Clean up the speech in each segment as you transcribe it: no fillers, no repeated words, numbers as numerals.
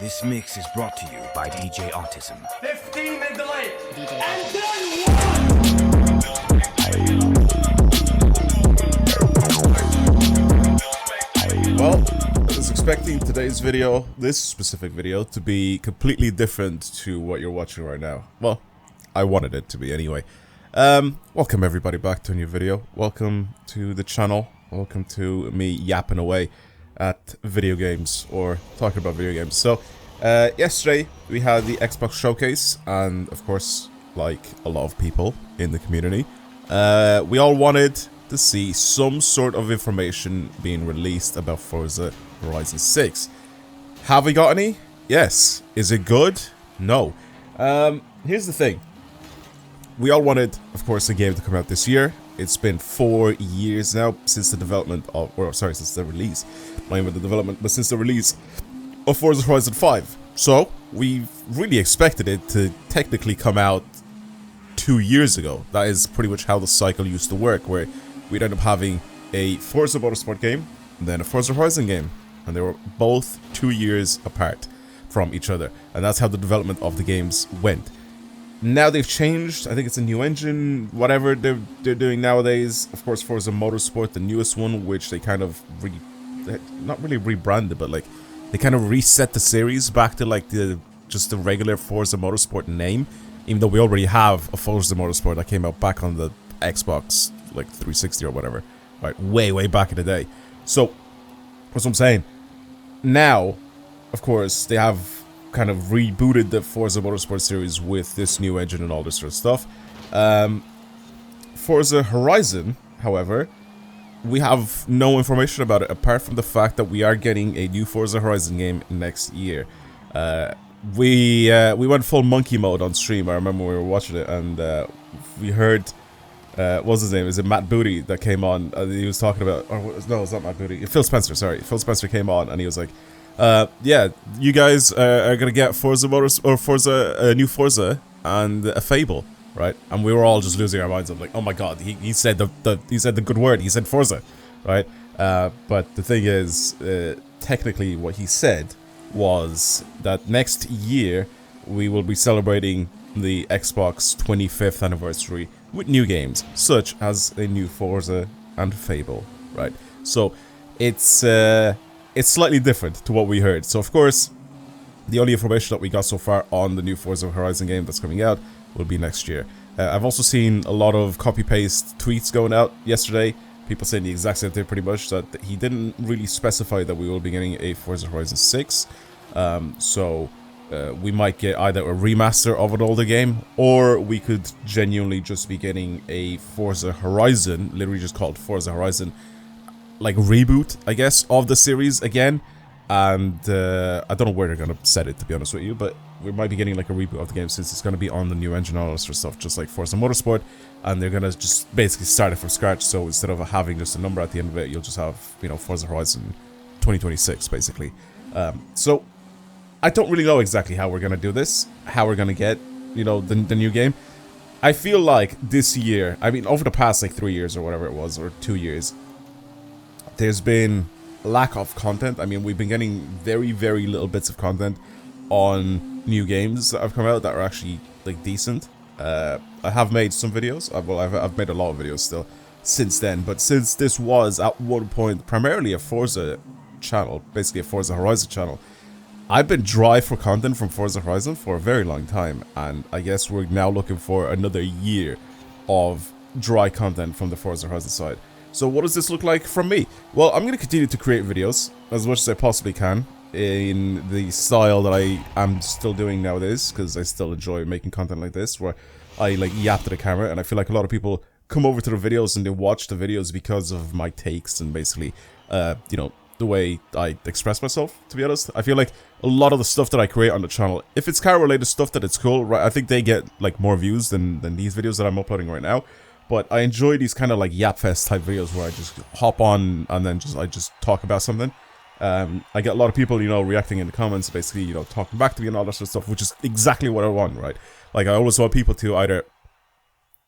This mix is brought to you by DJ Autism. 15 in the lane. And then Well, I was expecting today's video, this specific video, to be completely different to what you're watching right now. Well, I wanted it to be anyway. Welcome everybody back to a new video. Welcome to the channel. Welcome to me yapping away at video games, or talking about video games. So, yesterday we had the Xbox Showcase, and of course, like a lot of people in the community, we all wanted to see some sort of information being released about Forza Horizon 6. Have we got any? Yes. Is it good? No. Here's the thing. We all wanted, of course, a game to come out this year. It's been 4 years now since the development of, since the release, not even the development, but since the release of Forza Horizon 5. So, we really expected it to technically come out 2 years ago. That is pretty much how the cycle used to work, where we'd end up having a Forza Motorsport game, and then a Forza Horizon game, and they were both 2 years apart from each other, and that's how the development of the games went. Now they've changed. I think it's a new engine, whatever they're doing nowadays. Of course, Forza Motorsport, the newest one, which they kind of not really rebranded, but like they kind of reset the series back to like just the regular Forza Motorsport name, even though we already have a Forza Motorsport that came out back on the Xbox like 360 or whatever, right, way back in the day. So that's what I'm saying. Now, of course, they have kind of rebooted the Forza Motorsport series with this new engine and all this sort of stuff. Forza Horizon, however, we have no information about it apart from the fact that we are getting a new Forza Horizon game next year. We went full monkey mode on stream. I remember we were watching it, and we heard what's his name? Is it Matt Booty that came on? He was talking about, no, it's not Matt Booty. Phil Spencer, sorry. Phil Spencer came on, and he was like, yeah, you guys are gonna get Forza a new Forza and a Fable, right? And we were all just losing our minds. I'm like, oh my god, he said the good word. He said Forza, right? But the thing is, technically, what he said was that next year we will be celebrating the Xbox 25th anniversary with new games, such as a new Forza and Fable, right? So it's slightly different to what we heard. So of course, the only information that we got so far on the new Forza Horizon game that's coming out will be next year. I've also seen a lot of copy-paste tweets going out yesterday, people saying the exact same thing pretty much, that he didn't really specify that we will be getting a Forza Horizon 6. We might get either a remaster of an older game, or we could genuinely just be getting a Forza Horizon, literally just called Forza Horizon, like reboot, I guess, of the series again. And I don't know where they're gonna set it, to be honest with you, but we might be getting like a reboot of the game, since it's gonna be on the new engine and all this sort of stuff, just like Forza Motorsport, and they're gonna just basically start it from scratch. So instead of having just a number at the end of it, you'll just have, you know, Forza Horizon 2026 basically. So I don't really know exactly how we're gonna do this, how we're gonna get, you know, the new game. I feel like this year, I mean, over the past like 3 years or whatever it was, or 2 years, there's been lack of content. I mean, we've been getting very little bits of content on new games that have come out that are actually like decent. I have made some videos. I've made a lot of videos still since then, but since this was at one point primarily a Forza channel, basically a Forza Horizon channel, I've been dry for content from Forza Horizon for a very long time, and I guess we're now looking for another year of dry content from the Forza Horizon side. So what does this look like from me? Well, I'm going to continue to create videos as much as I possibly can in the style that I am still doing nowadays, because I still enjoy making content like this, where I like yap to the camera, and I feel like a lot of people come over to the videos and they watch the videos because of my takes and basically, you know, the way I express myself, to be honest. I feel like a lot of the stuff that I create on the channel, if it's car related stuff that it's cool, right, I think they get like more views than these videos that I'm uploading right now. But I enjoy these kind of like yap fest type videos where I just hop on and then I just talk about something. I get a lot of people, you know, reacting in the comments, basically, you know, talking back to me and all that sort of stuff, which is exactly what I want, right? Like, I always want people to either,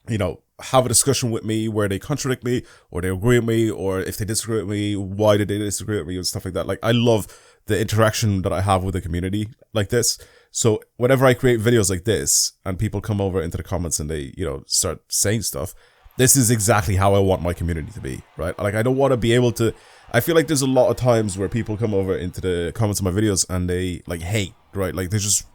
you know, have a discussion with me where they contradict me, or they agree with me, or if they disagree with me, why did they disagree with me, and stuff like that. Like, I love the interaction that I have with the community like this. So whenever I create videos like this and people come over into the comments and they, you know, start saying stuff, this is exactly how I want my community to be, right? Like, I don't want to be able to... I feel like there's a lot of times where people come over into the comments of my videos and they, like, hate, right? Like, they just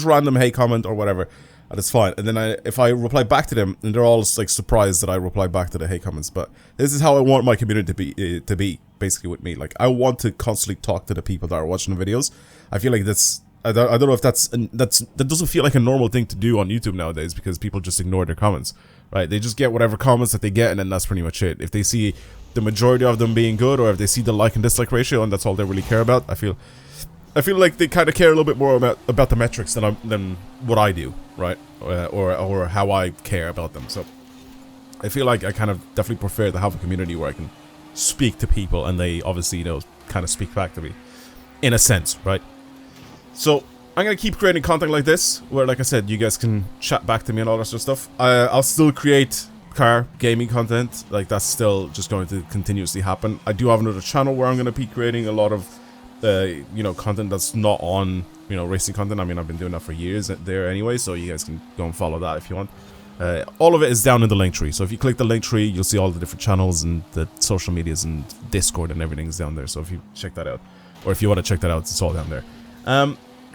random hate comment or whatever, and it's fine. And then if I reply back to them, and they're all, like, surprised that I reply back to the hate comments. But this is how I want my community to be basically with me. Like, I want to constantly talk to the people that are watching the videos. I feel like that's... I don't know if that doesn't feel like a normal thing to do on YouTube nowadays, because people just ignore their comments, right? They just get whatever comments that they get, and then that's pretty much it. If they see the majority of them being good, or if they see the like and dislike ratio, and that's all they really care about, I feel like they kind of care a little bit more about the metrics than what I do, right? Or how I care about them. So I feel like I kind of definitely prefer to have a community where I can speak to people, and they obviously, you know, kind of speak back to me, in a sense, right? So I'm gonna keep creating content like this, where, like I said, you guys can chat back to me and all that sort of stuff. I'll still create car gaming content, like that's still just going to continuously happen. I do have another channel where I'm gonna be creating a lot of, you know, content that's not on, you know, racing content. I mean, I've been doing that for years there anyway, so you guys can go and follow that if you want. All of it is down in the link tree. So if you click the link tree, you'll see all the different channels and the social medias and Discord and everything is down there. So if you check that out, or if you want to check that out, it's all down there.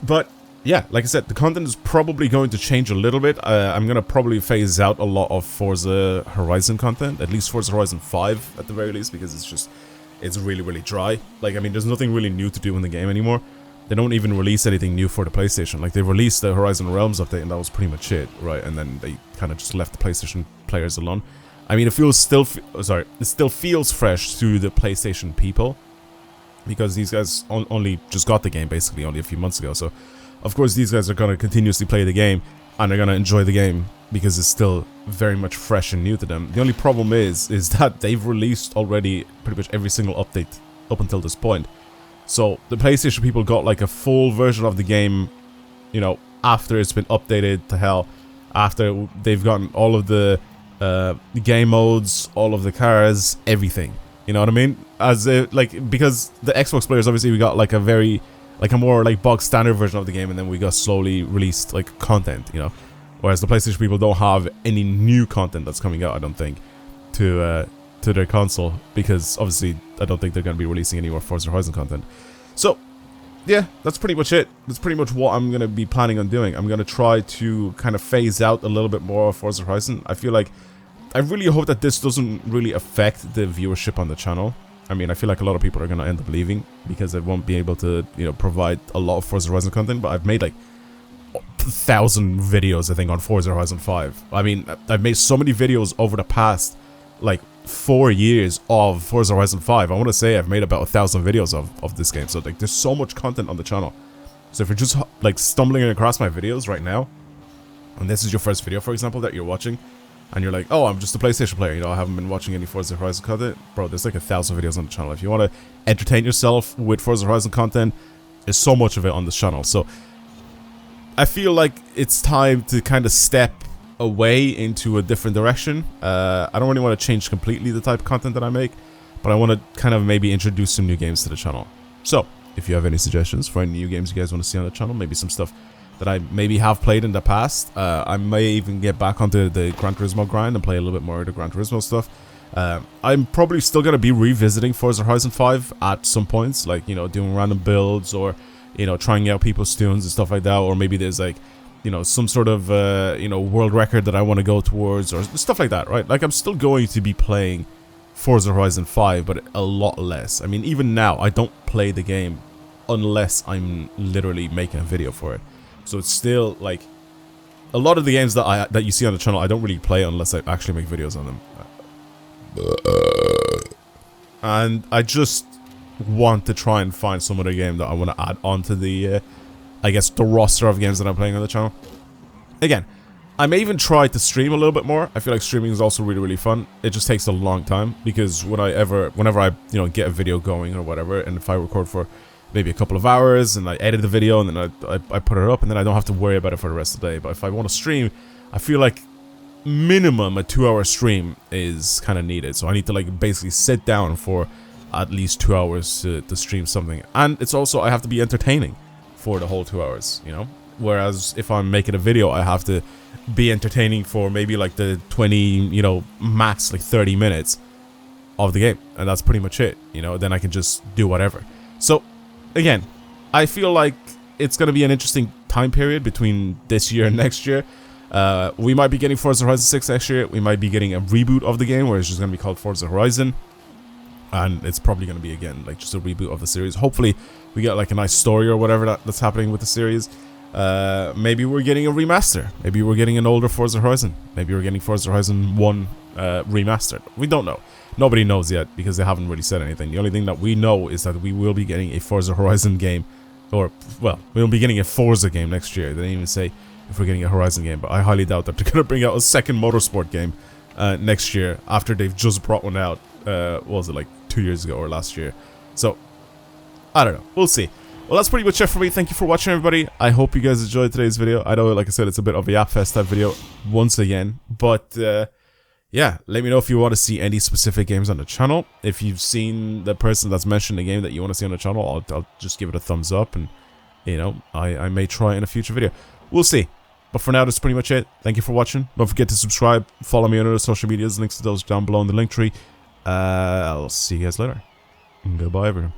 But yeah, like I said, the content is probably going to change a little bit. I'm going to probably phase out a lot of Forza Horizon content, at least Forza Horizon 5 at the very least, because it's really, really dry. Like, I mean, there's nothing really new to do in the game anymore. They don't even release anything new for the PlayStation. Like, they released the Horizon Realms update, and that was pretty much it, right? And then they kind of just left the PlayStation players alone. I mean, it still feels fresh to the PlayStation people, because these guys only just got the game basically only a few months ago. So of course these guys are going to continuously play the game, and they're going to enjoy the game because it's still very much fresh and new to them. The only problem is that they've released already pretty much every single update up until this point. So the PlayStation people got like a full version of the game, you know, after it's been updated to hell, after they've gotten all of the game modes, all of the cars, everything. You know what I mean? Because the Xbox players, obviously, we got like a more like bog standard version of the game, and then we got slowly released like content, you know. Whereas the PlayStation people don't have any new content that's coming out, I don't think, to their console, because obviously I don't think they're going to be releasing any more Forza Horizon content. So yeah, that's pretty much it. That's pretty much what I'm going to be planning on doing. I'm going to try to kind of phase out a little bit more of Forza Horizon. I really hope that this doesn't really affect the viewership on the channel. I mean, I feel like a lot of people are going to end up leaving because I won't be able to, you know, provide a lot of Forza Horizon content. But I've made like 1,000 videos, I think, on Forza Horizon 5. I mean, I've made so many videos over the past like 4 years of Forza Horizon 5. I want to say I've made about 1,000 videos of this game. So like, there's so much content on the channel. So if you're just like stumbling across my videos right now, and this is your first video, for example, that you're watching, and you're like, oh, I'm just a PlayStation player, you know, I haven't been watching any Forza Horizon content. Bro, there's like 1,000 videos on the channel. If you want to entertain yourself with Forza Horizon content, there's so much of it on this channel. So I feel like it's time to kind of step away into a different direction. I don't really want to change completely the type of content that I make, but I want to kind of maybe introduce some new games to the channel. So if you have any suggestions for any new games you guys want to see on the channel, maybe some stuff that I maybe have played in the past. I may even get back onto the Gran Turismo grind and play a little bit more of the Gran Turismo stuff. I'm probably still going to be revisiting Forza Horizon 5 at some points, like, you know, doing random builds, or, you know, trying out people's tunes and stuff like that, or maybe there's like, you know, some sort of, you know, world record that I want to go towards, or stuff like that, right? Like, I'm still going to be playing Forza Horizon 5, but a lot less. I mean, even now, I don't play the game unless I'm literally making a video for it. So it's still like a lot of the games that you see on the channel, I don't really play unless I actually make videos on them. And I just want to try and find some other game that I want to add onto the, I guess, the roster of games that I'm playing on the channel. Again, I may even try to stream a little bit more. I feel like streaming is also really, really fun. It just takes a long time, because whenever I, you know, get a video going or whatever, and if I record for maybe a couple of hours and I edit the video and then I put it up, and then I don't have to worry about it for the rest of the day. But if I want to stream, I feel like minimum a 2-hour stream is kind of needed. So I need to like basically sit down for at least 2 hours to stream something. And it's also, I have to be entertaining for the whole 2 hours, you know? Whereas if I'm making a video, I have to be entertaining for maybe like the 20, you know, max like 30 minutes of the game. And that's pretty much it, you know? Then I can just do whatever. So, again, I feel like it's going to be an interesting time period between this year and next year. We might be getting Forza Horizon 6 next year. We might be getting a reboot of the game where it's just going to be called Forza Horizon. And it's probably going to be, again, like just a reboot of the series. Hopefully, we get like a nice story or whatever that's happening with the series. Maybe we're getting a remaster. Maybe we're getting an older Forza Horizon. Maybe we're getting Forza Horizon 1 remastered. We don't know. Nobody knows yet because they haven't really said anything. The only thing that we know is that we will be getting a Forza Horizon game. Or, well, we'll be getting a Forza game next year. They didn't even say if we're getting a Horizon game. But I highly doubt that they're going to bring out a second motorsport game next year after they've just brought one out. What was it, like 2 years ago or last year? So, I don't know. We'll see. Well, that's pretty much it for me. Thank you for watching, everybody. I hope you guys enjoyed today's video. I know, like I said, it's a bit of a Yapfest type video once again. But, yeah, let me know if you want to see any specific games on the channel. If you've seen the person that's mentioned the game that you want to see on the channel, I'll just give it a thumbs up. And, you know, I may try it in a future video. We'll see. But for now, that's pretty much it. Thank you for watching. Don't forget to subscribe. Follow me on other social medias. Links to those down below in the link tree. I'll see you guys later. Goodbye, everyone.